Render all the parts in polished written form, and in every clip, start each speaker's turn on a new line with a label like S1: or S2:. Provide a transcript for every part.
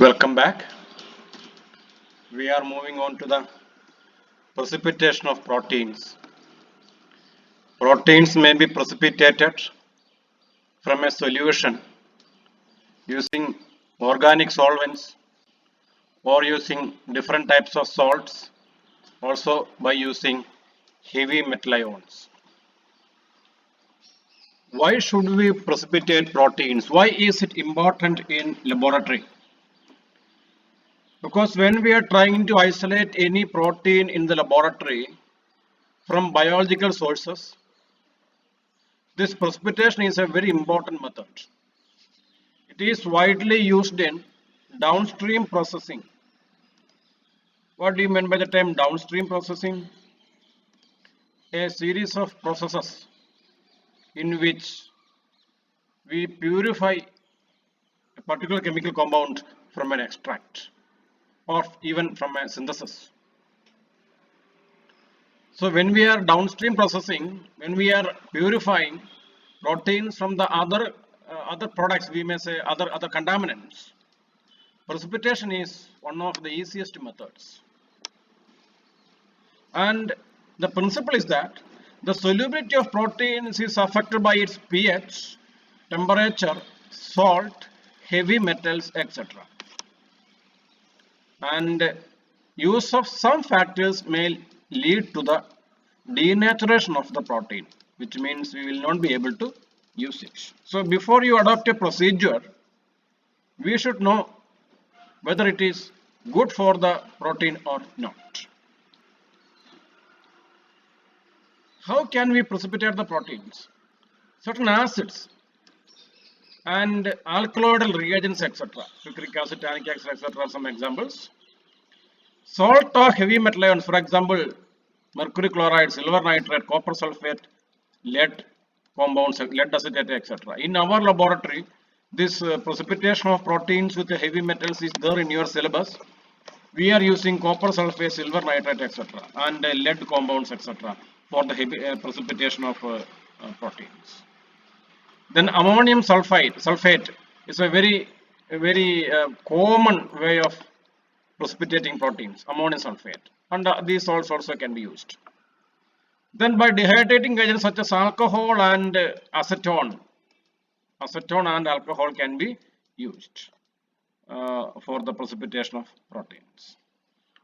S1: Welcome back. We are moving on to the precipitation of proteins. Proteins may be precipitated from a solution using organic solvents or using different types of salts, also by using heavy metal ions. Why should we precipitate proteins? Why is it important in laboratory? Because when we are trying to isolate any protein in the laboratory from biological sources, this precipitation is a very important method. It is widely used in downstream processing. What do you mean by the term downstream processing? A series of processes in which we purify a particular chemical compound from an extract or even from a synthesis. So when we are downstream processing, when we are purifying proteins from the other products, we may say other contaminants, precipitation is one of the easiest methods. And the principle is that the solubility of proteins is affected by its pH, temperature, salt, heavy metals, etc. And use of some factors may lead to the denaturation of the protein, which means we will not be able to use it. So before you adopt a procedure, we should know whether it is good for the protein or not. How can we precipitate the proteins? Certain acids and alkaloidal reagents, etc. Citric acid, tannic acid, etc. are some examples. Salt or heavy metal ions, for example, mercury chloride, silver nitrate, copper sulfate, lead compounds, lead acetate, etc. In our laboratory, this precipitation of proteins with the heavy metals is there in your syllabus. We are using copper sulfate, silver nitrate, etc. and lead compounds, etc. for the heavy, precipitation of proteins. Then ammonium sulfate is a very common way of precipitating proteins, ammonium sulfate, and these salts also can be used. Then by dehydrating agents such as alcohol and acetone and alcohol can be used for the precipitation of proteins.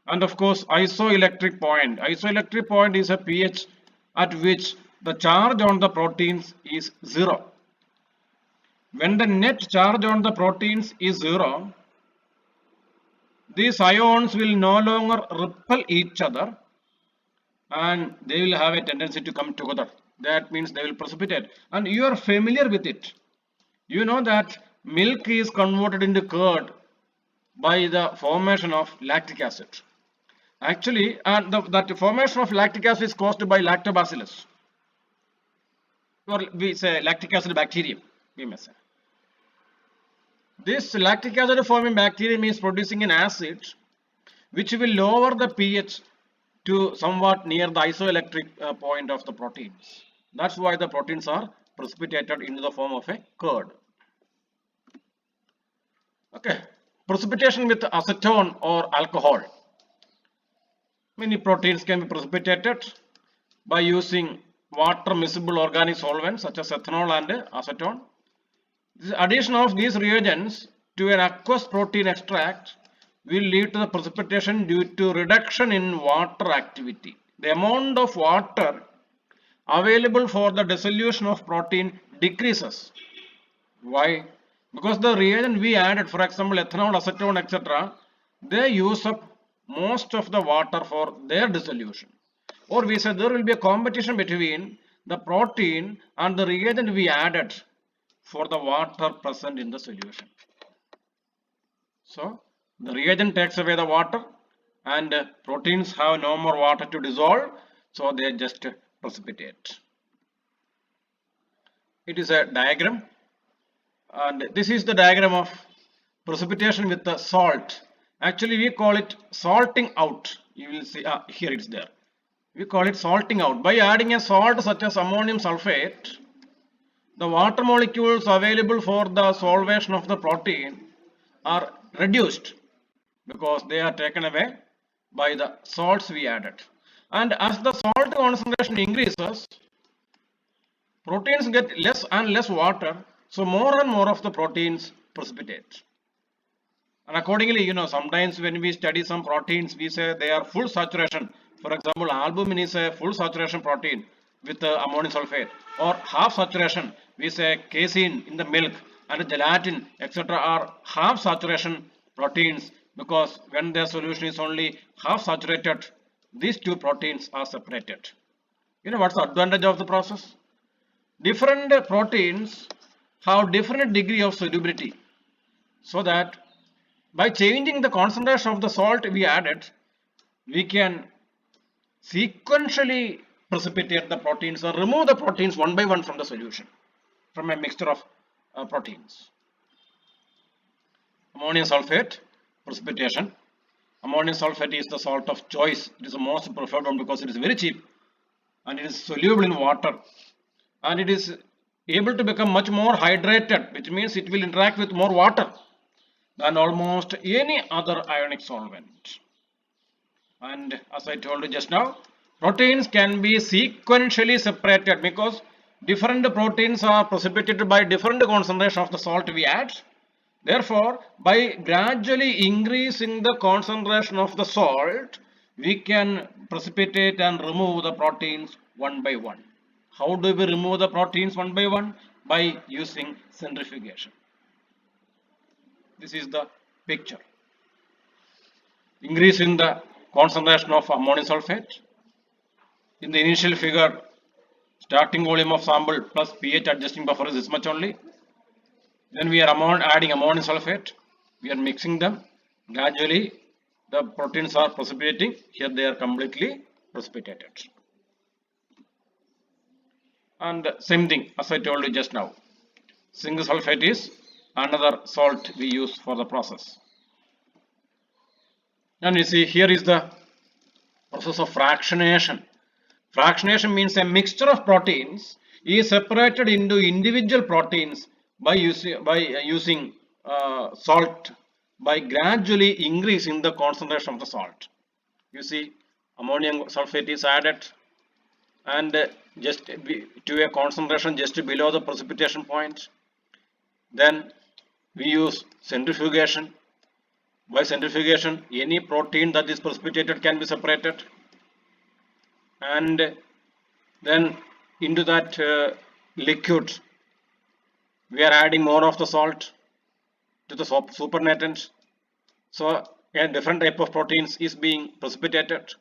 S1: And of course, isoelectric point. Isoelectric point is a pH at which the charge on the proteins is 0. When the net charge on the proteins is 0, these ions will no longer repel each other and they will have a tendency to come together. That means they will precipitate. And you are familiar with it. You know that milk is converted into curd by the formation of lactic acid. Actually, that formation of lactic acid is caused by lactobacillus, or we say lactic acid bacterium, we may say. This lactic acid forming bacterium is producing an acid which will lower the pH to somewhat near the isoelectric point of the proteins. That's why the proteins are precipitated into the form of a curd. Okay, precipitation with acetone or alcohol. Many proteins can be precipitated by using water miscible organic solvents such as ethanol and acetone. The addition of these reagents to an aqueous protein extract will lead to the precipitation due to reduction in water activity. The amount of water available for the dissolution of protein decreases. Why? Because the reagent we added, for example, ethanol, acetone, etc., they use up most of the water for their dissolution. Or we say there will be a competition between the protein and the reagent we added for the water present in the solution. So the reagent takes away the water and proteins have no more water to dissolve, so they just precipitate. It is a diagram, and this is the diagram of precipitation with the salt. Actually, we call it salting out. You will see here it's there. We call it salting out. By adding a salt such as ammonium sulfate, the water molecules available for the solvation of the protein are reduced because they are taken away by the salts we added. And as the salt concentration increases, proteins get less and less water, so more and more of the proteins precipitate. And accordingly, sometimes when we study some proteins, we say they are full saturation. For example, albumin is a full saturation protein with ammonium sulfate, or half saturation. We say casein in the milk and gelatin, etc., are half saturation proteins because when their solution is only half saturated, these two proteins are separated. What's the advantage of the process? Different proteins have different degree of solubility, so that by changing the concentration of the salt we added, we can sequentially precipitate the proteins or remove the proteins one by one from the solution, from a mixture of proteins. Ammonium sulfate precipitation. Ammonium sulfate is the salt of choice. It is the most preferred one because it is very cheap and it is soluble in water, and it is able to become much more hydrated, which means it will interact with more water than almost any other ionic solvent. And as I told you just now, proteins can be sequentially separated because different proteins are precipitated by different concentration of the salt we add. Therefore, by gradually increasing the concentration of the salt, we can precipitate and remove the proteins one by one. How do we remove the proteins one by one? By using centrifugation. This is the picture. Increase in the concentration of ammonium sulfate. In the initial figure, starting volume of sample plus pH adjusting buffer is this much only. Then we are adding ammonium sulfate. We are mixing them. Gradually, the proteins are precipitating. Here they are completely precipitated. And same thing as I told you just now. Zinc sulfate is another salt we use for the process. And you see, here is the process of fractionation. Fractionation means a mixture of proteins is separated into individual proteins by using salt, by gradually increasing the concentration of the salt. You see, ammonium sulfate is added and just to a concentration just below the precipitation point. Then we use centrifugation. By centrifugation, any protein that is precipitated can be separated, and then into that liquid we are adding more of the salt to the supernatant, so a different type of proteins is being precipitated.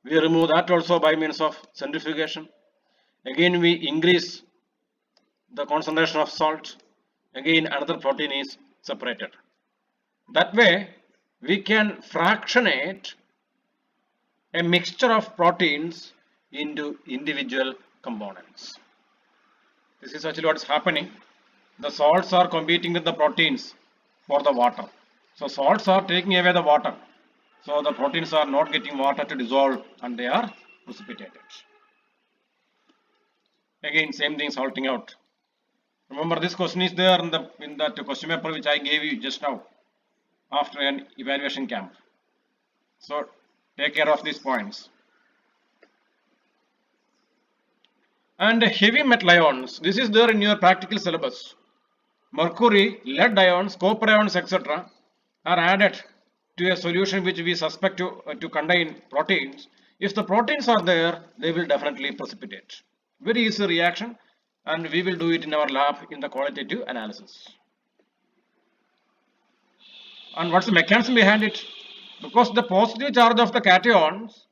S1: We remove that also by means of centrifugation. Again we increase the concentration of salt. Again another protein is separated. That way we can fractionate a mixture of proteins into individual components. This is actually what is happening. The salts are competing with the proteins for the water. So salts are taking away the water. So the proteins are not getting water to dissolve and they are precipitated. Again same thing, salting out. Remember, this question is there in that question paper which I gave you just now after an evaluation camp. So take care of these points. And heavy metal ions, this is there in your practical syllabus. Mercury, lead ions, copper ions, etc. are added to a solution which we suspect to contain proteins. If the proteins are there, they will definitely precipitate. Very easy reaction, and we will do it in our lab in the qualitative analysis. And what's the mechanism behind it? Because the positive charge of the cations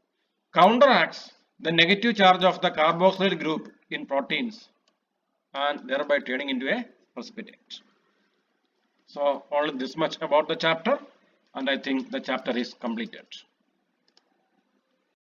S1: counteracts the negative charge of the carboxyl group in proteins and thereby turning into a precipitate. So only this much about the chapter, and I think the chapter is completed.